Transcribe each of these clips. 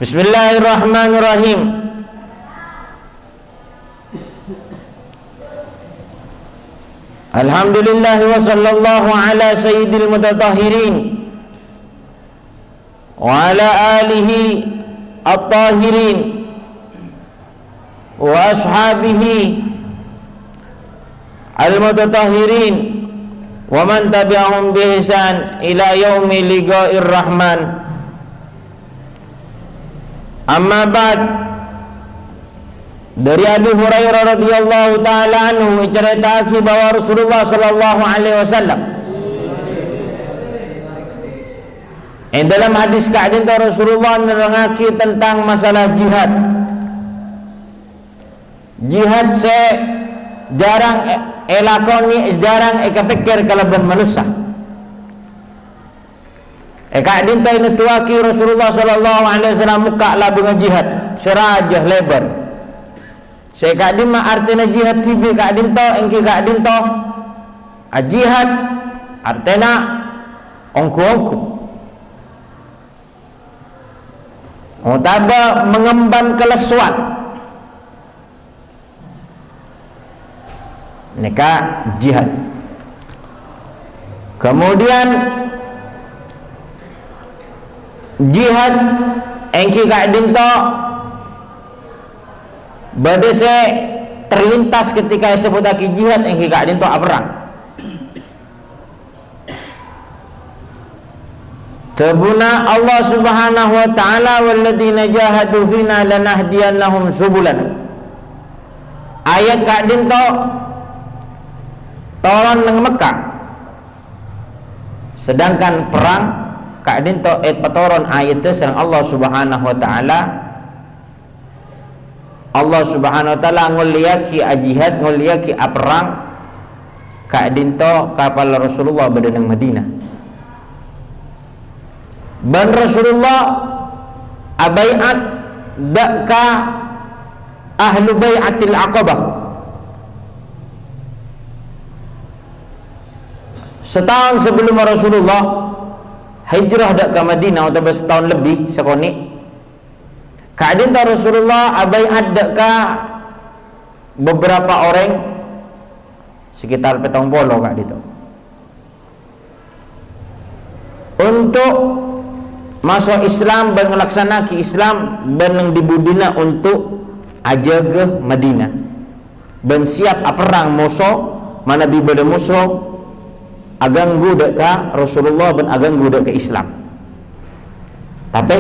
Bismillahirrahmanirrahim. Alhamdulillah wa sallallahu ala sayyidil mutatahhirin wa ala alihi at-tahirin wa ashabihi al-mutatahhirin wa man tabi'ahum bi ihsan ila yaumi liqa'ir rahman. Amma ba'd. Dari Abu Hurairah radhiyallahu taala anhu menceritakan bahwa Rasulullah sallallahu alaihi wasallam dalam hadis keadaan Rasulullah menerangkan tentang masalah jihad. Jihad jarang elakoni, jarang kepikir kalaban manusia. Keadaan ini tuaki Rasulullah sallallahu alaihi wasallam muka lah dengan jihad serajah lebar. Saya keadaan mah artinya jihad tibi keadaan to engki keadaan to jihad artinya ongku-ongku. Utaba mengemban kelesuan. Neka jihad. Kemudian jihad engki keadaan to badese terlintas ketika disebut lagi jihad engki keadaan to perang. Tabuna Allah Subhanahu wa taala walladzina jahadu fina lanahdiyannahum subulana. Ayat keadaan to turun nang Mekah. Sedangkan perang keadaan to petoron ayat itu serang Allah Subhanahu wa taala. Allah Subhanahu wa taala nguliaki jihad, nguliaki perang keadaan to kapal Rasulullah badanang Madinah. Ban Rasulullah abaiat daka ahlu bai'atil aqabah. Setahun sebelum Rasulullah hijrah dak ke Madinah atau setahun lebih sekoni. Keadaan Rasulullah abaiat daka beberapa orang sekitar 70 kak itu. Untuk masuk Islam dan melaksanakan Islam dan dibudina untuk aja ke Madinah dan siap perang musuh mana bibada musuh agang gudak ke Rasulullah dan agang gudak ke Islam. Tapi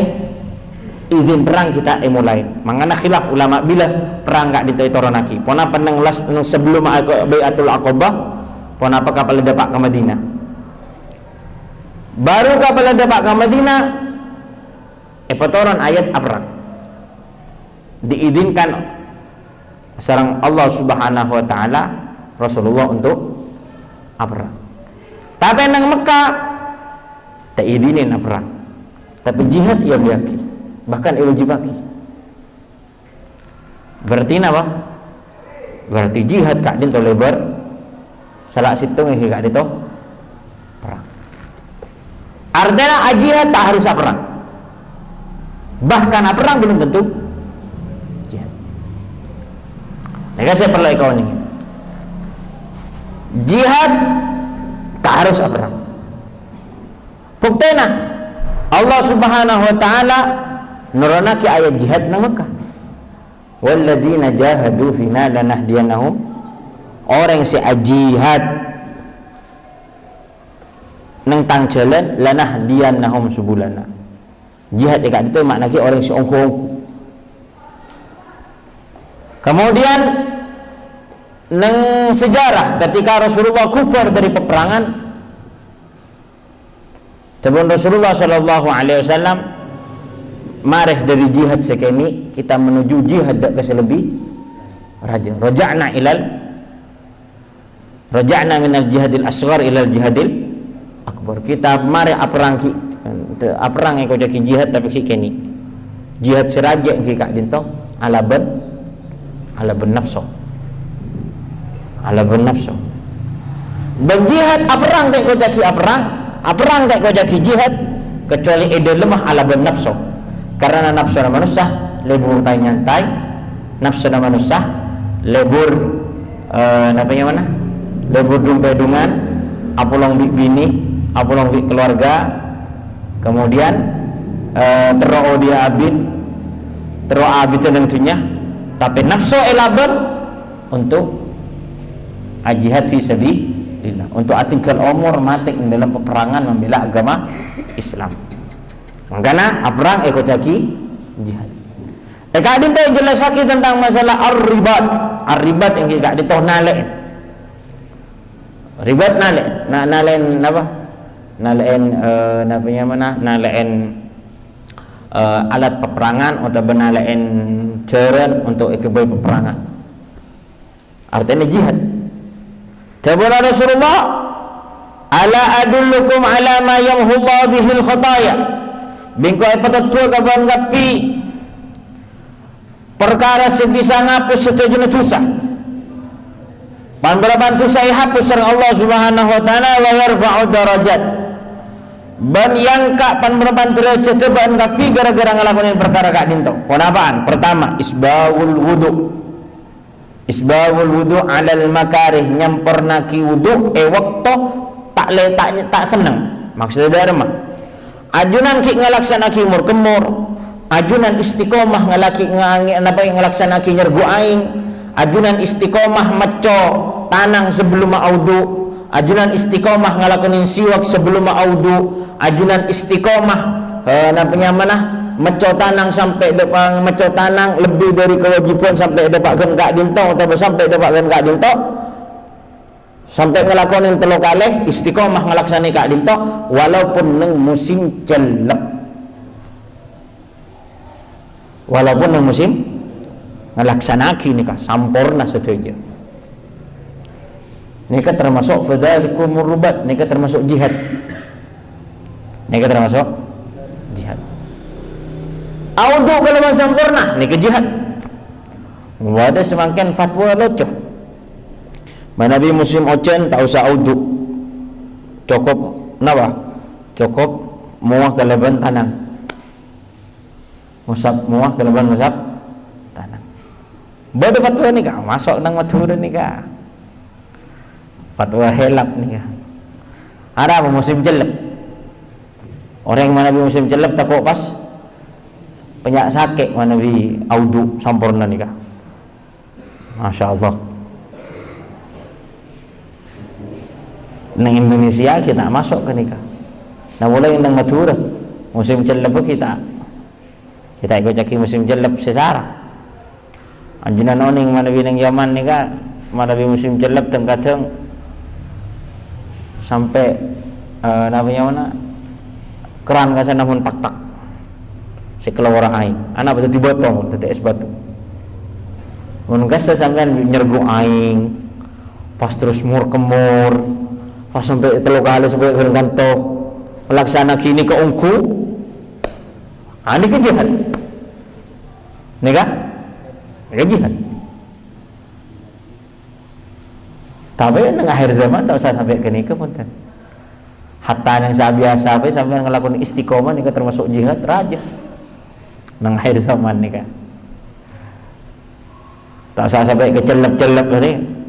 izin perang kita mulai mangana khilaf ulama bila perang gak ditoronaki pon apa nang las sebelum baiatul aqabah pon apa kapal dapat ke Madinah baru kapal dapat ke Madinah petoran ayat perang diizinkan sareng Allah Subhanahu wa taala Rasulullah untuk perang. Tapi nang Mekah tak izinin perang. Tapi jihad ia biaki, bahkan ia wajibaki. Berarti apa? Berarti jihad kak din to lebar salah situng yang kak dito perang. Artinya jihad tak harus perang. Bahkan perang belum tentu jihad. Maka saya perlu kau ini. Jihad tak harus perang. Buktena Allah Subhanahu wa taala nurunaki ayat jihad nang Mekah. Walladzina jahadu fina lanahdiyannahum. Orang si jihad nang tang jalan lanahdiyannahum subulana. Jihad ikat itu maknanya orang si ongko-ongko. Kemudian nang sejarah ketika Rasulullah kufur dari peperangan, sebelum Rasulullah sallallahu alaihi wasallam marah dari jihad sekini kita menuju jihad ke selebih raja. Raja'na minal jihadil asghar ilal jihadil akbar. Kita marah perang yang kau jadi jihad tapi kini jihad seraja yang kak dinto alaban nafsu berjihad perang tak kau jadi perang tak kau jadi jihad kecuali ide lemah alaban nafsu karena nafsu manusia lebur tay nyantai, nafsu manusia lebur namanya mana? Lebur dumpedungan, apulong bini, apulong keluarga, kemudian teroo dia abid, teroo abid tentunya, tapi nafsu elaban untuk jihad fi sabilillah, untuk atingkan umur mati dalam peperangan membela agama Islam. Makanya perang ikut lagi jihad. Kak dinto jelas lagi tentang masalah ar-ribat. Ar-ribat yang kak dinto nalain. Ribat nalain apa? Nalain namanya mana? Nalain alat peperangan atau benalain ceren untuk ikut peperangan. Artinya jihad. Kata Rasulullah, ala adullukum ala ma yamhullahu bihil khataya. Bingko ay patatua kaban gapi perkara sebisa ngapus setuju dosa. Panberaban dosa ihapus sareng Allah Subhanahu wa taala wa yarfa'u darajat. Ban yang kak panberaban derajat ban gapi gara-gara ngelakuin perkara kak dinto. Ponapaan? Pertama, isbahul wudu. Isbahul wudu alal makarih, nyempurnaki wudu waktu tak seneng. Maksudnya dari mah ajunan ki ngalaksanaki umur kemur, ajunan istiqomah ngalaksanaki nyergu aing, ajunan istiqomah maco tanang sebelum audu, ajunan istiqomah ngalakuin siwak sebelum audu, ajunan istiqomah namanya mana meco tanang sampai depan meco tanang lebih dari kewajiban sampai depan kak dinto atau sampai depan kak dinto sampai ngelakonin telo kalih istiqomah ngelaksani kak dinto walaupun neng musim celep, walaupun neng musim ngelaksanaki nikah sampurna setuju. Nikah termasuk fadzalikum rubat, nikah termasuk jihad, nikah termasuk jihad. Audu kalau sempurna nikah jihad. Wadah semakin fatwa locoh. Manabi musim ocen tak usah audu, cukup nawa, cukup muah keleban tanang, musab muah keleban musab tanang. Bodoh fatwa ni kah? Masuk nang matura ni kah? Fatwa helap ni kah? Ada apa musim jelek? Orang yang manabi musim jelek tak kok pas penyak sakit manabi audu sampurna ni kah? Masya Allah. Nang Indonesia kita masuk ke nikah. Nah mulai nang Madura musim jelep kita ikut caki musim jelep sesara. Anjunan oning mana binang Yaman nikah, mana bi musim jelep tengkateng sampai namanya mana keran kasih namun tak si keluar aing. Anak betul dibotong, betul es batu. Munkas sampai nyergu aing, pas terus mur kemur. Pas sampai telu kali sampai kanto melaksana kini ke ungku ini ke jihad nikah jihad. Tapi nang akhir zaman tak usah sampai ke nikah pun hatta yang biasa sampai ngelakuin istiqomah nikah termasuk jihad raja nang akhir zaman nikah tak usah sampai ke celep-celep ni.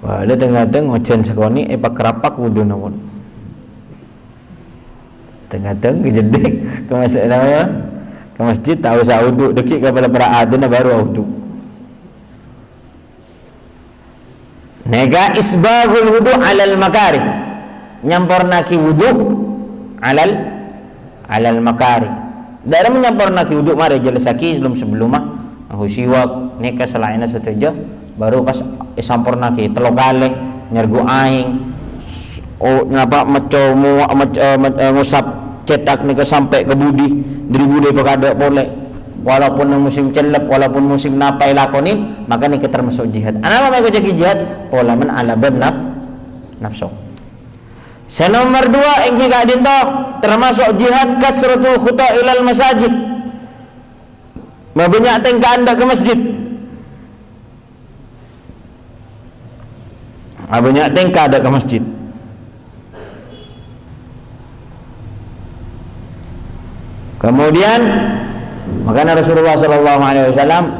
Wah, ada tengah-tengah ojen sekoni pak kerapak wudu namun tengah-tengah kejedek ke masjid namanya ke masjid tak usah wudu dekik kepada para adhan baru wudu. Nega isbagul wudu alal makarih, nyampornaki wudu alal makarih. Dari menyampornaki wudu mari jelasaki sebelum aku siwak neka selainnya setuju baru pas sampurnaki telo kalih nyergu aing ngapa ngusap cetak nika sampai ke budi dari budi pakada boleh walaupun musim celep walaupun musim napai lakonin maka nika termasuk jihad. Ana apa jadi jihad pola men ala nafsu. Nomor 2 yang kita dinto termasuk jihad kasratul khuta ilal masajid, banyak tingkah anda ke masjid. Banyak tingkah ada ke masjid. Kemudian makanya Rasulullah sallallahu alaihi wasallam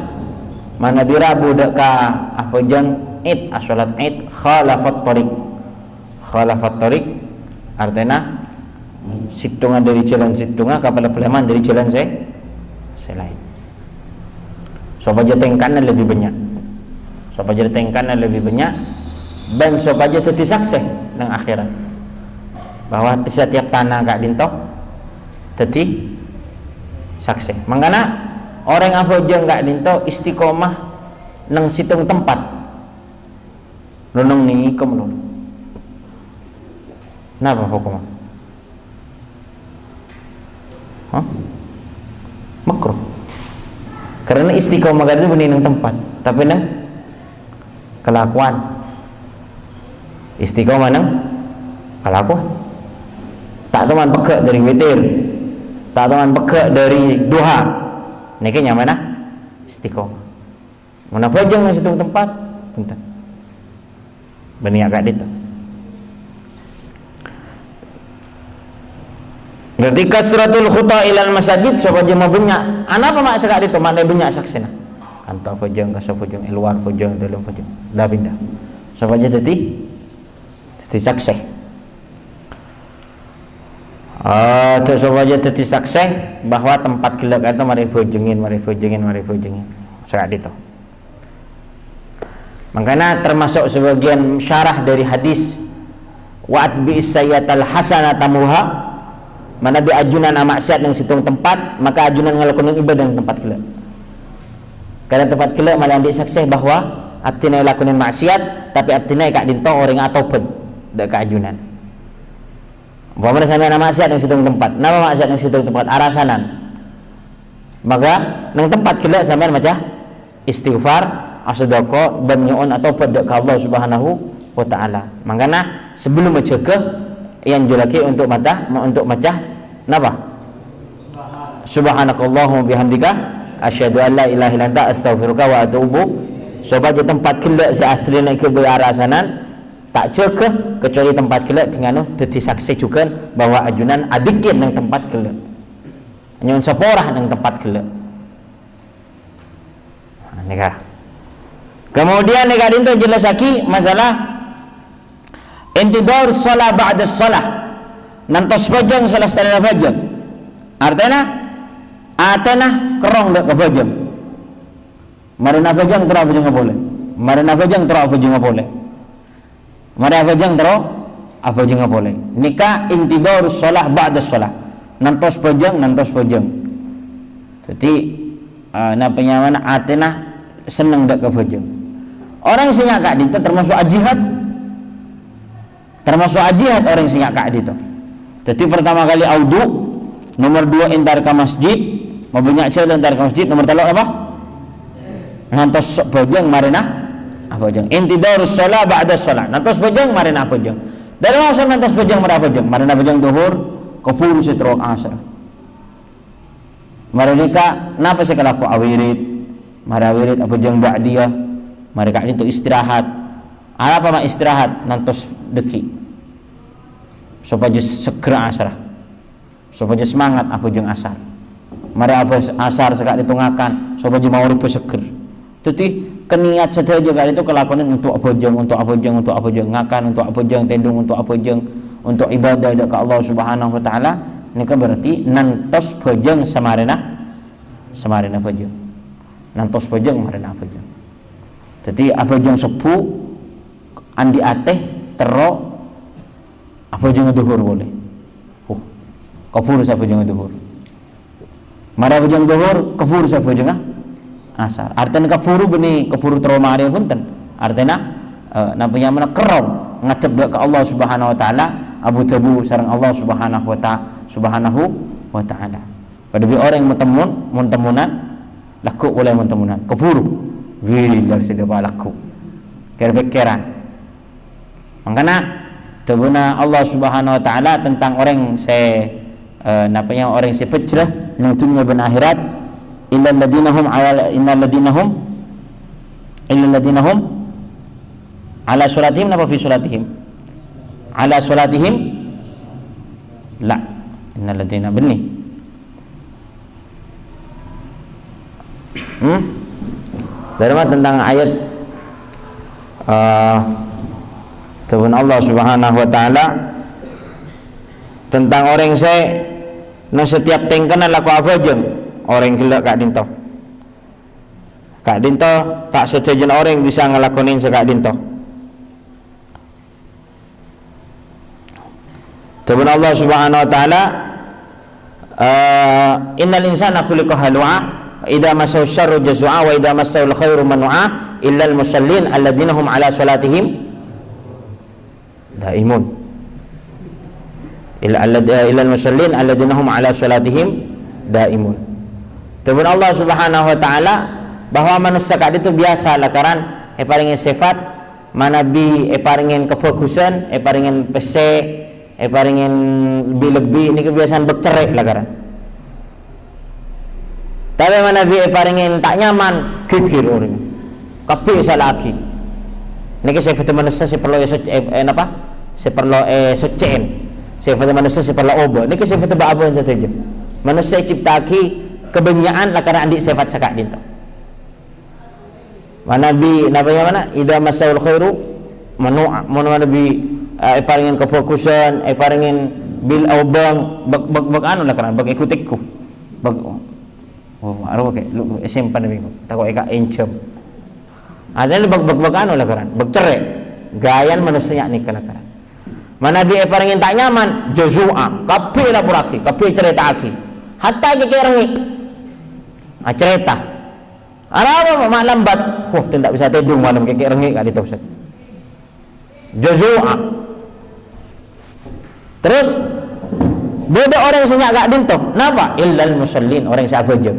mana dirabu dek ka apa jeng id salat id khalafat tariq artinya situngan dari jalan situngan kapal peleman dari jalan selain supaya tengkanan lebih banyak dan supaya teti saksi nang akhirat bahwa setiap tanah kak dinto teti saksi. Mangkana orang apa aja nggak dinto istiqomah nang situng tempat nunung ning ikom lho. Napa hukumnya? Makruh. Karena istiqomah itu benih nang tempat, tapi nang kelakuan. Istiqomah nang kelakuan. Tak teman pekak dari witir. Tak teman pekak dari duha. Niki nyamana istiqomah. Mana pajang nang situng tempat, punten. Benih agak ditu. Ketika suratul khuta ilal masajid supaya mau banyak. Ana apa mak cakap ditu mana banyak saksina. Kantor pajang ka pajang luar pajang dalam pajang. Dah pindah. Supaya tadi saksi. Supaya tadi saksi bahwa tempat gelap itu mari bojengin saat itu. Makanya termasuk sebagian syarah dari hadis wa'at bi sayyatal hasanata muha mana bi ajunan maksiat yang situng tempat maka ajunan ngelakuin ibadah di tempat gelap. Karena tempat gelap malah dia saksi bahwa abdina lakuin maksiat tapi abdina kak dinto orang atau pen dak ajunan. Umpamanya sampai nama maksiat yang situng tempat, nama maksiat yang situng tempat arasanan. Maka nang tempat gelap sampai macam istighfar, asdaqo dan nyuun atau pada ke Allah Subhanahu wa taala. Makanya sebelum menjaga yang julaki untuk macah napa? Subhanakallahumma bihamdika asyhadu an la ilaha illa anta astaghfiruka wa atubu. Supaya tempat gelap si asli nak ke arasanan tak jaga kecuali tempat gelap dengan dadi saksi juga bahwa ajunan adikin nang tempat gelap nyon seporah nang tempat gelap. Nikah kemudian nikah dinto jelas lagi masalah intidor shalah ba'da shalah nantos pajang salah setengah pajang artinya kerong dak ke pajang marina pajang terus pajang enggak boleh marina pajang terus pajang enggak boleh mari apa jang tero apa jang boleh nikah intidor shalah ba'da shalah nantos pojang jadi napanya mana atena seneng dak ke pojang orang sing kak dinto termasuk ajihat orang sing kak dinto jadi pertama kali audu nomor 2 intar ke masjid mau banyak jalan intar ke masjid nomor 3 apa nantos pojang marina apa jeng intidarus shalah ba'da shalah nantos pajang marina apa jeng dari masa nantos pajang marina pajang duhur kafur setrok asar marika napa sih kalau aku awirit marawirit apa jeng ba'diyah mereka itu istirahat apa mak istirahat nantos deki supaya segera asar supaya semangat apa jeng asar mari apa asar sekali ditungakan supaya mau rupa seger jadi keniat saja kali itu kelakuan untuk apa jeng ngakan untuk apa jeng tendung untuk apa jeng untuk ibadah ke Allah Subhanahu wa taala ini kan berarti nantos bojeng samarina bojeng nantos bojeng marina bojeng jadi apa jeng sepu andi ateh tero apa jeng duhur boleh kafur sa bojeng duhur mara bojeng duhur kafur sa bojeng asar artinya kafuru benih kafuru trauma dia punten artinya namanya mana kerong ngadep ke Allah Subhanahu wa taala abu tabu sareng Allah Subhanahu wa taala pada bi orang mun temunan laku oleh mun temunan kafuru wih dari segala laku kira-kira makanya tabuna Allah Subhanahu wa taala tentang orang namanya orang pecrah nang dunia ben akhirat innal ladina hum ala salatihim apa fi salatihim ala salatihim la innal ladina benih Dari mana tentang ayat Tuhan Allah Subhanahu wa taala tentang orang saya nang setiap tengkana laku apa aja orang gila kak dinto tak sejajan orang bisa ngelakonin sekak dinto. Tuhan Allah Subhanahu wa taala innal insana khuliqa halu'a idza massahu syarru jazua wa idza massahu khairu manu'a illa al musallin alladzina hum ala salatihim daimun illa al musallin alladzina hum ala salatihim daimun. Tuhan Allah Subhanahu wa taala bahwa manusia kadi itu biasa lakaran paringin sifat manabi paringin kefokusan paringin pese paringin lebih-lebih ini kebiasaan bercerai lakaran. Tapi manabi paringin tak nyaman kikir orang kabeh salah lagi. Niki sifat manusia perlu apa? Perlu sucen. Sifat manusia perlu obo. Niki sifat apa yang saja. Manusia ciptaki kebenyaan lakaran andi sifat sakak dinto. Manabi nabanya mana? Idza masaul khairu manu'a. Manabi paringin kefokusan paringin bil obang bag anu lakaran bag ikutikku. Bag aro kay SMP na bingo. Tako eka encem. Ada bag anu lakaran, bag cerai. Gayan manusia ni lakaran. Manabi paringin tak nyaman jazua. Kabeh lapuraki, kabeh cerita aki. Hatta kekerengi. Cerita. Apa mak lambat. Tidak bisa tidur malam kekerengi kak dito Ustaz. Jazua. Terus beda orang senyak gak dinto. Napa? Illal musallin, orang yang fajr.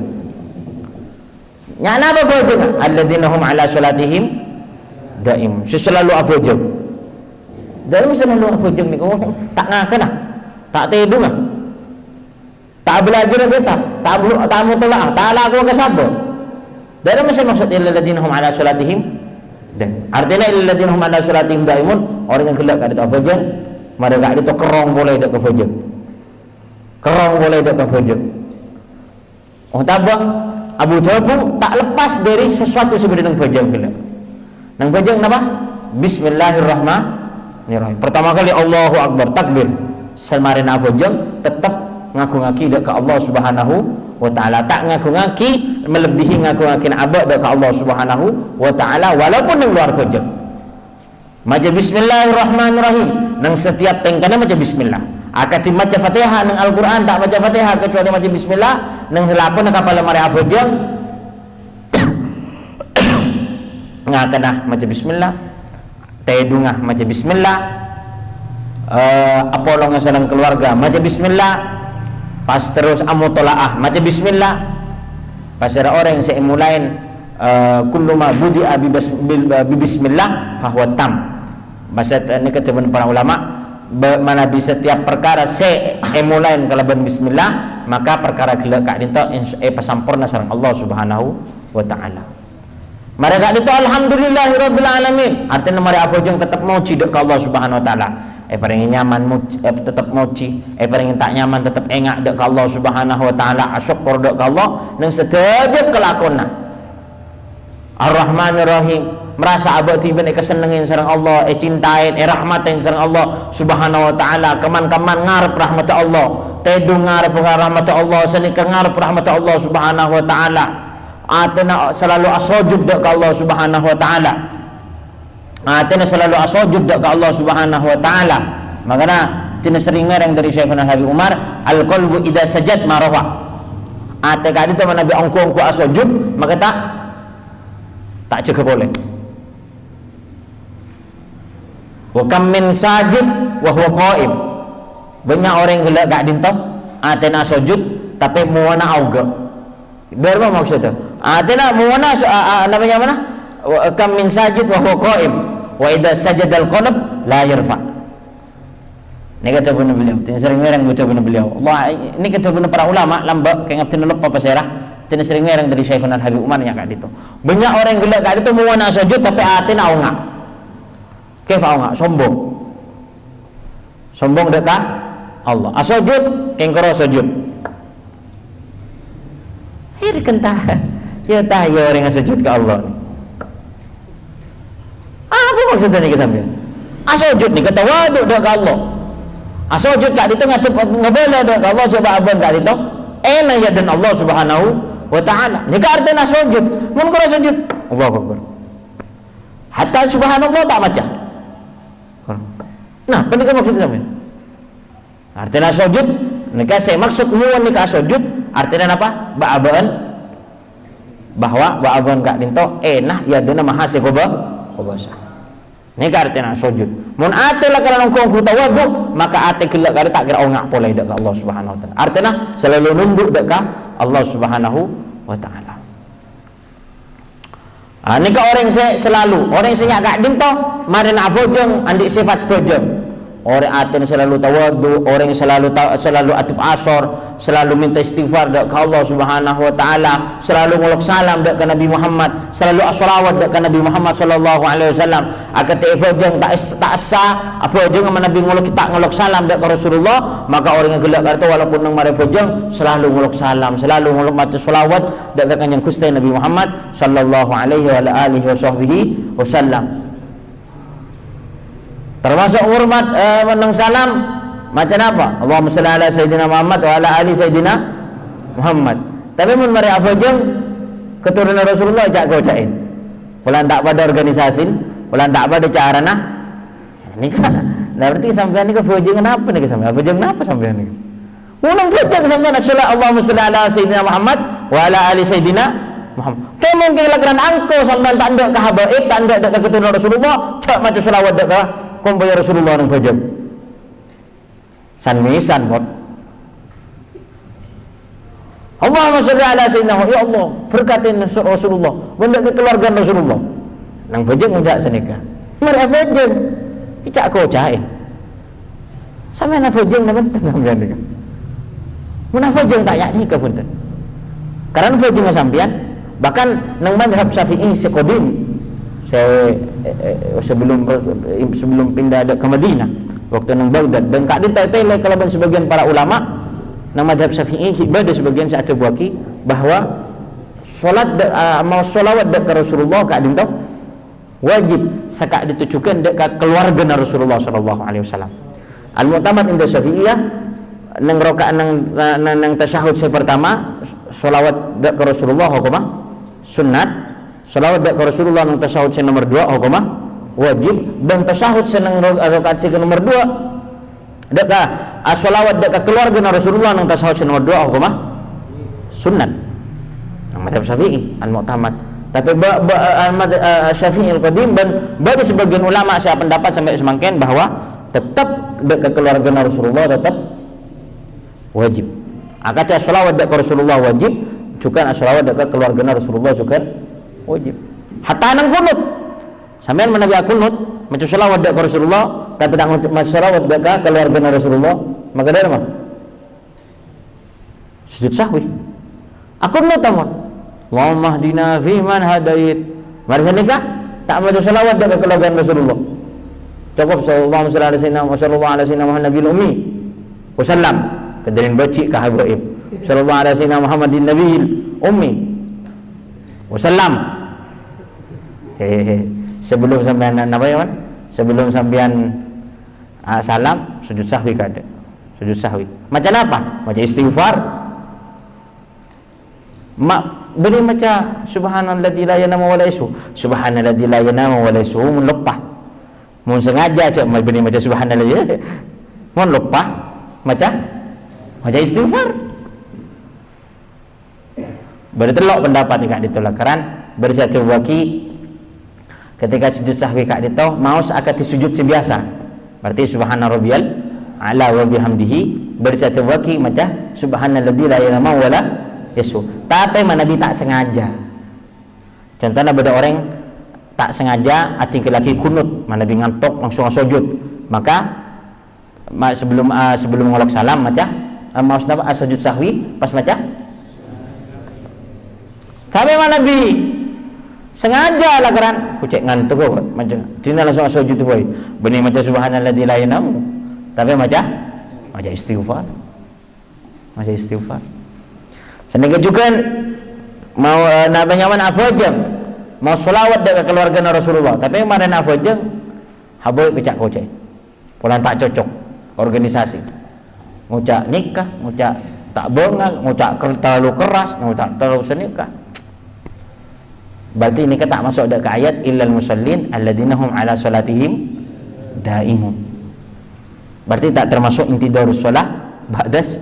Nya napa fajr? Alladzina hum ala salatihim daim. Selalu fajr. Dalam selalu fajr ni kau tak ngakana. Tak tidur ah. Tak belajar kita, tak mutolaah, tak laku ke sabar. Dalam maksud alladzina hum ala salatihim dan artinya alladzina hum ala salatihim daimun, orang yang gelak kada fajr, mereka itu kerong boleh dak ke fajr. Kerong boleh dak ke fajr. Oh tabah Abu Dhabi tak lepas dari sesuatu sebenarnya nang fajr gelak. Nang fajr napa? Bismillahirrahmanirrahim. Pertama kali Allahu Akbar takbir. Selmarina fajr tetap ngaku-ngaki dak ke Allah Subhanahu wa taala, tak ngaku-ngaki melebihi ngaku-ngaki abad dak ke Allah Subhanahu wa taala walaupun nang luar fajr. Maca bismillahirrahmanirrahim nang setiap tengkana maca bismillah. Akati maca Fatihah nang Al-Qur'an tak maca Fatihah kecuali maca bismillah nang selapun nang kapal mari fajr. Ngakana maca bismillah. Taidungah maca bismillah. Apollo ngasalang keluarga maca bismillah. Pas terus amutolaah maca bismillah. Pas ada orang yang seimulain kullu ma budi'a bi bismillah fahuwa tam. Masa ini ketemuan para ulama mana di setiap perkara seimulain kalaban bismillah maka perkara gelak kak dinto pasampurna sareng Allah Subhanahu wa taala. Mereka itu alhamdulillahirabbil alamin. Artinya mereka apojong tetap mau cidek ke Allah Subhanahu wa taala. Paling nyaman tetap moci, paling tak nyaman tetap engak dek ke Allah Subhanahu wa taala, syukur dek ke Allah nang sedejep kelakonna. Ar-Rahmanir Rahim, merasa abad tiba kesenengin sareng Allah, cintain, rahmatin sareng Allah Subhanahu wa taala, keman-keman ngarep rahmat Allah, tedung ngarep rahmat Allah, senika ngarep rahmat Allah Subhanahu wa taala. Atena selalu asujud dek ke Allah Subhanahu wa taala. Tina selalu asujud ke Allah Subhanahu wa taala. Makanya tina sering mereng dari Syekhuna Habib Umar, al-qalbu idza sajad marwa. Ate kadi to Nabi angku asujud maka tak jaga boleh. Wa kam min sajid wa huwa qaim. Banyak orang gelak gak dinto atena sujud tapi muwana auga. Berapa maksudnya? Atena muwana namanya mana? Wa kam min sajid wa huwa qaim. Wa idza sajadal qalb la yarfa. Ini kata benar beliau. Tin sering mereng kata benar beliau. Allah ini kata benar para ulama lamba kayak ngaptin lepa pasirah. Tin sering mereng dari Syekhuna Habib Umar nya kak itu. Banyak orang gelak kak itu mau nak sujud tapi atin aunga. Kaifa aunga? Sombong. Sombong dekat Allah. Asujud kengkoro sujud. Hir kentah. Ya tah ya orang yang sujud ke Allah. Apa maksudnya ni kesambian? Sujud ni kata waduk dak ke Allah. Sujud kat itu ngebela dak ke Allah coba abang kat itu. Enak ya dan Allah Subhanahu wa taala. Ni ka artinya sujud. Mun kau sujud Allahu Akbar. Hatta subhanallah tak baca. Nah, apa ni maksudnya sampean? Artinya sujud, nika saya maksud nyuwun nika sujud, artinya apa? Ba'aban bahwa ba'aban gak dinto enah ya dina maha kubasa. Nika artinya sujud. Mun ate lah kalau nongkong tawadu, maka ate kelak kali tak kira ongak pola dak ka Allah Subhanahu wa taala. Artinya selalu nunduk dak ka Allah Subhanahu wa taala. Nika orang saya selalu orang saya gak dinto mari nak bojong andi sifat bojong. Orang aten selalu tawadu, orang selalu atib asor, selalu minta istighfar dak ke Allah Subhanahu wa taala, selalu ngolok salam dak ke Nabi Muhammad, selalu asholawat dak ke Nabi Muhammad sallallahu alaihi wasallam. Akate bojong tak sah apa jeung Nabi ngolok kita ngolok salam dak ke Rasulullah, maka orang yang gelak kartu walaupun nang mari bojong selalu ngolok salam, selalu ngolok maca sholawat dak ke kanjeng Gusti Nabi Muhammad sallallahu alaihi wa alihi wasallam. Termasuk hormat menang salam macam apa? Allahumma shalli ala sayyidina Muhammad wa ala ali sayyidina Muhammad. Tapi mun mari apa jeung keturunan Rasulullah jak gocain. Pulang tak pada organisasi, pulang tak pada cara nah. Ini kan. Nah berarti sampean ni ke bojeng kenapa ni sampean? Bojeng kenapa sampean ni? Unang bojeng sampean Allahumma shalli ala sayyidina Muhammad wa ala ali sayyidina Muhammad. Kemungkinan kelageran angko sampean tak ndak ke habaib, tak ndak ke keturunan Rasulullah, cak maca selawat dak ka kumpul Rasulullah nang bojong. San bot. Allahumma sholli ala sayyidina ya Allah, berkatin Rasulullah, benda ke keluarga Rasulullah. Nang bojong undak senika. Mari bojong. Icak ko cain. Sampeyan bojong nang benten sampeyan niku. Mun bojong tak yakni ke punten. Karena bojong sampeyan bahkan nang mazhab Syafi'i seqadim saya sebelum pindah ke Madinah waktu nang Baghdad dan kak detail kalau sebagian para ulama nang mazhab Syafi'i ibadah sebagian saat terbuaki bahwa solat mau solawat dak ke Rasulullah kak dinto wajib sakak ditujukan dak ke keluarga Rasulullah sallallahu alaihi wasallam. Al-mu'tamad inda Syafi'iyah nang rakaat nang tasyahud saya pertama solawat dak ke Rasulullah hukumah sunnat. Salawat dak ke Rasulullah nang tasyahud sen nomor 2 hukumah wajib dan tasyahud sen nang rakaat sen nomor 2 dak ka salawat dak ke keluarga Rasulullah nang tasyahud sen nomor 2 hukumah sunnat. Nang mazhab Syafi'i al-mu'tamad. Tapi Syafi'i al-qadim dan bagi sebagian ulama saya pendapat sampai semangken bahwa tetap dak ke keluarga Rasulullah tetap wajib. Akatnya salawat dak ke Rasulullah wajib, juga salawat dak ke keluarga Rasulullah juga wajib. Hatta nang kunut. Sampeyan menabi kunut, maca selawat dak Rasulullah, tapi tak maca selawat dak keluarga Rasulullah, maka dari mana? Sujud sahwi. Kunut tamun. Allahumma hdina fi man hadait. Mari sanika tak maca selawat dak keluarga Rasulullah. Cukup sallallahu alaihi wasallam Muhammad nabiyul ummi wasallam. Kadarin baci ka habaib. Sallallahu alaihi wasallam Muhammadin nabiyil ummi wasallam. Sebelum sampean apa ya, sebelum sampean salam sujud sahwi kada. Sujud sahwi. Macam apa? Macam istighfar. Beri macam subhanalladzi la yanamu wa la yasu. Subhanalladzi la yanamu wa la yasu mun lupa. Mun sengaja cak beri macam subhanalladzi. Mun lupa macam istighfar. Bertelok pendapat kak ditolak karan bersatu waki ketika sujud sahwi kak dito mau seakat disujud sebiasa berarti subhana rabbiyal ala wa bihamdihi bersatu waki macam subhanalladzi la ilaha illa huwa yasu. Tapi Nabi tak sengaja, contohnya ada orang tak sengaja ating lagi kunut Nabi ngantuk langsung sujud, maka sebelum ngolok salam macam mau sujud sahwi pas macam tapi mana Nabi sengaja lah kan kucek ngantuk kok macam dina langsung sujud tu boy benih macam subhanalladzi la ilaha tapi macam istighfar. Sedangkan juga mau nabanya mana afajeng mau selawat dekat keluarga Rasulullah, tapi mana afajeng haboy pecah kocai pulang tak cocok organisasi, ngucak nikah, ngucak tak bongal, ngucak terlalu keras, ngucak terlalu senikah. Berarti ini tak masuk ke ayat illal musallin alladzina hum ala salatihim daimun. Berarti tak termasuk intidarus shalah ba'das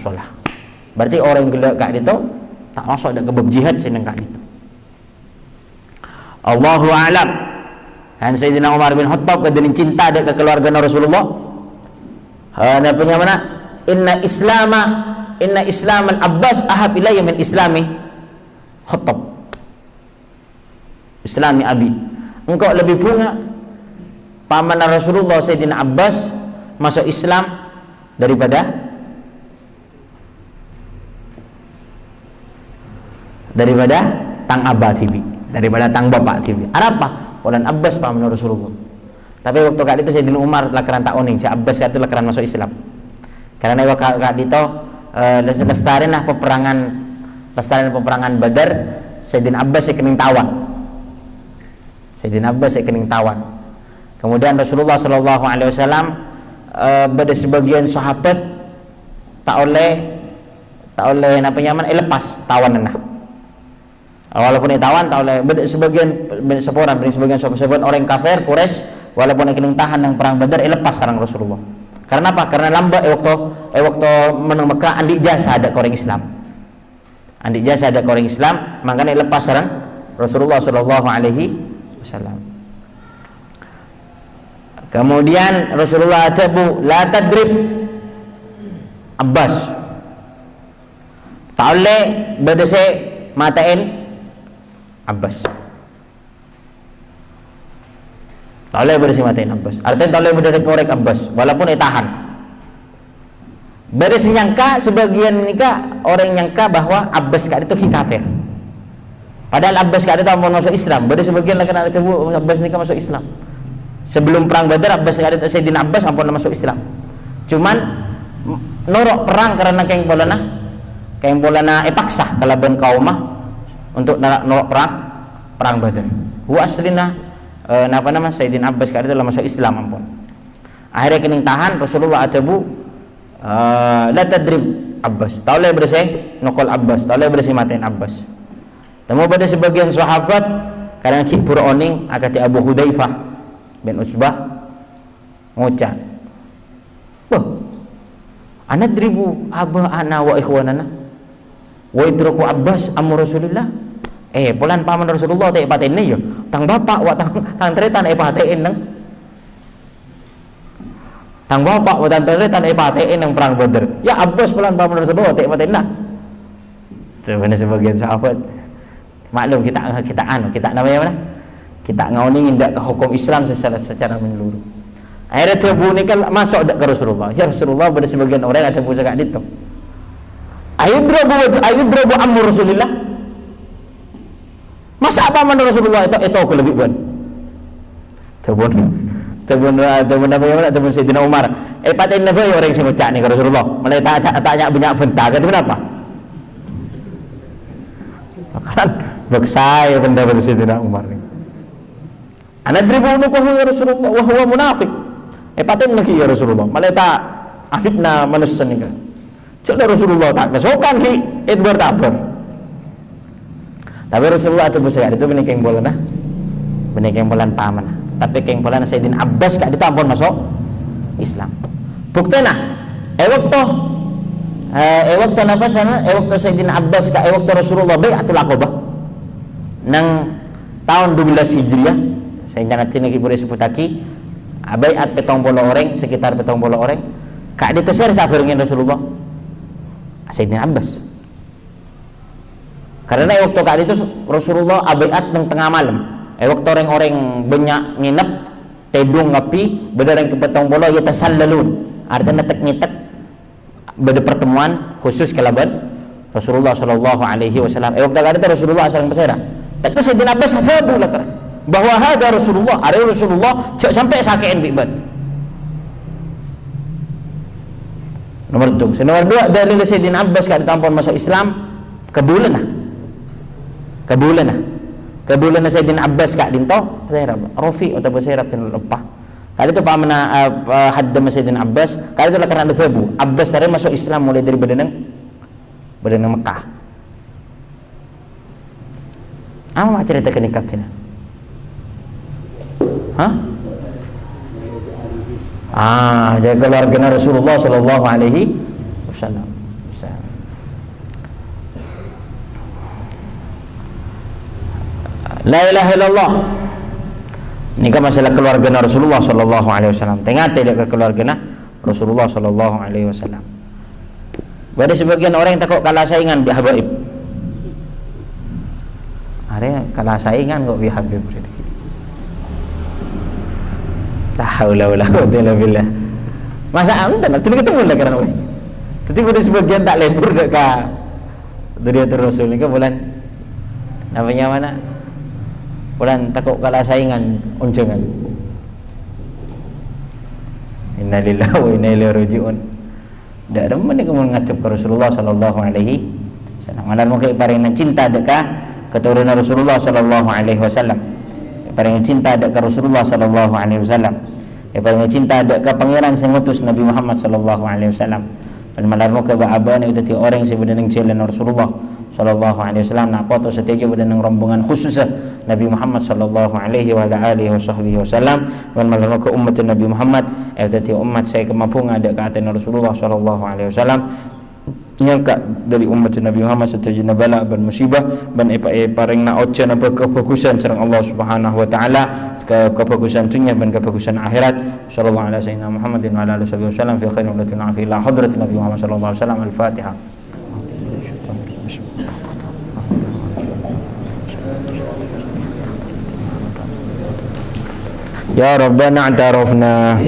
shalah. Berarti orang yang gelak kat itu tak masuk ke bab jihad seneng kat itu. Allahu a'lam. Dan Sayyidina Umar bin Khattab kadang cinta ke keluarga Rasulullah. Ada punya mana? Inna Islamal Abbas ahab ilayya min islami Khattab. Islami abi. Engkau lebih punya paman Rasulullah Sayyidina Abbas masuk Islam daripada tang abah TV, daripada tang bapak TV. Apa? Olan Abbas paman Rasulullah. Tapi waktu kali itu Sayyidina Umar lakaran tak oning, si Abbas itu lakaran masuk Islam. Karena waktu kali itu lestarian peperangan Badar, Sayyidina Abbas kening tawan. Sayyidina Abbas kening tawan. Kemudian Rasulullah Shallallahu Alaihi Wasallam pada sebagian sahabat tak oleh apa lepas tawan nah. Walaupun tawan tak oleh sebagian sahabat orang kafir Quraisy walaupun kening tahan yang perang Badar lepas sarang Rasulullah. Karena apa? Karena lambat waktu menang Mekah andi jasa ada orang Islam. Andi jasa ada orang Islam, makanya lepas sarang Rasulullah Shallallahu Alaihi Wasallam. Kemudian Rasulullah atabu la tadrib Abbas. Tak boleh berdese matain Abbas. Tak boleh berdese matain Abbas. Artinya tak boleh berdese korek Abbas walaupun tahan. Berdese nyangka sebagian nikah orang nyangka bahwa Abbas itu kafir. Padahal Abbas kada tahu mau masuk Islam. Beda sebagian lagi nak tahu Abbas ni kan masuk Islam. Sebelum perang Badar Abbas kada Sayyidina Abbas ampun masuk Islam. Cuman norok perang karena kaing bolana paksa kalaban kaumah untuk norok perang Badar. Hu aslina napa nama Sayyidina Abbas kada dalam masuk Islam ampun. Akhirnya kening tahan Rasulullah atabu la tadrib Abbas. Tak boleh bersih nokol Abbas, tak boleh bersih matain Abbas. Temu pada sebagian sahabat kadang cik pura oning akati Abu Hudzaifah bin Utsbah ngucap, "Wah, ana dribu abah ana wa ikhwanana wa itraku Abbas amru Rasulillah." Pulan paman Rasulullah tak paten ni yo. Tang bapak wa tang tretan paten nang. Tang bapak wa tang tretan paten nang perang Badar. Ya Abbas pulan paman Rasulullah tak paten nah. Terus sebagian sahabat maklum kita namanya mana? Kita ngawning indak ke hukum Islam secara menyeluruh. Akhirnya tebu ni kan masuk ke Rasulullah. Ya Rasulullah pada sebagian orang ada busa kat itu. Ayudrabu amru Rasulillah. Masa apa mana Rasulullah itu aku lebih buat. Tebun Sayyidina Umar. Paten nabi orang sing ngucak ni ke Rasulullah. Mulai tanya banyak bentah. Kata kenapa? Kan beksai pendapat Sayyidina Umar ni. Ana dribu unukahu ya Rasulullah wa huwa munafiq. Paten lagi ya Rasulullah. Malah tak afidna manusia ni kan. Cak Rasulullah tak kesokan ki idbar tabar. Tapi Rasulullah tu besar itu benih keng bolan paman. Tapi keng bolan Sayyidina Abbas kak ditampon masuk Islam. Buktena waktu apa sana? Waktu Sayyidina Abbas kak waktu Rasulullah bai'atul Aqabah nang tahun 12 Hijriah. Saya jangan tina ki boleh sebutaki bai'at 70 orang, sekitar 70 orang. Kak diteser sabar dengan Rasulullah Sayyidina Abbas. Karena waktu kali itu Rasulullah bai'at nang tengah malam. Waktu orang-orang banyak nginep tedung ngapi bedarang ke 70 ya tasallalun. Artinya ngetek pada pertemuan khusus kelaban Rasulullah Shallallahu Alaihi Wasallam. Waktu kali itu Rasulullah asal bersera. Tapi Sayyidina Abbas hafal lah bahwa ada Rasulullah, sampai sakein biban. Nomor 2. Nomor 2 dalil Sayyidina Abbas kad tampon masuk Islam kebulan lah. Kebulan lah. Kebulan na Sayyidina Abbas kak dinto, saya Rafi atau saya tin lepah. Kali itu pamana hadda Sayyidina Abbas, kali itu lah karena ada tebu. Abbas tadi masuk Islam mulai dari badan Mekah. Apa cerita kenikah kena? Hah? Jadi keluarga Rasulullah sallallahu alaihi wasallam. La ilaha illallah. Ini kan masalah keluarga Rasulullah sallallahu alaihi wasallam. Tengah tidak ke keluarga Rasulullah sallallahu alaihi wasallam. Ada sebagian orang yang takut kalah saingan bi habaib. Ada kalah saingan kok bi habib. La haula wala quwwata illa billah. Masa anta nak ketemu lah karena orang. Tapi ada sebagian tak lebur dekat Duriyatul Rasul ni kan bulan namanya mana? Bulan takut kalah saingan unjangan. Innalillahi wa inna ilaihi rajiun. Dak ada mana kamu ngacap ke Rasulullah sallallahu alaihi wasallam. Malah mau ke paringan cinta dekat keturunan Rasulullah sallallahu alaihi wasallam. Paringan cinta dekat Rasulullah sallallahu alaihi wasallam. Paringan cinta dekat pangeran sing ngutus Nabi Muhammad sallallahu alaihi wasallam. Malah mau ke abah ni udah orang sebenarnya jalan Rasulullah sallallahu alaihi wasallam nak foto setia pada rombongan khusus Nabi Muhammad sallallahu alaihi wa alihi wasallam dan malah ke umat Nabi Muhammad tadi umat saya kemampuan ada ke atas Rasulullah sallallahu alaihi wasallam yang dari umat Nabi Muhammad setuju bala ban musibah ban paring na ocean apa kefokusan sareng Allah Subhanahu wa taala kefokusan dunia dan kefokusan akhirat sallallahu alaihi sayyidina Muhammadin wa alihi wasallam fi khairin ulatina fi ila hadrat Nabi Muhammad sallallahu alaihi wasallam al-Fatihah. Ya Rabbana a'tarafna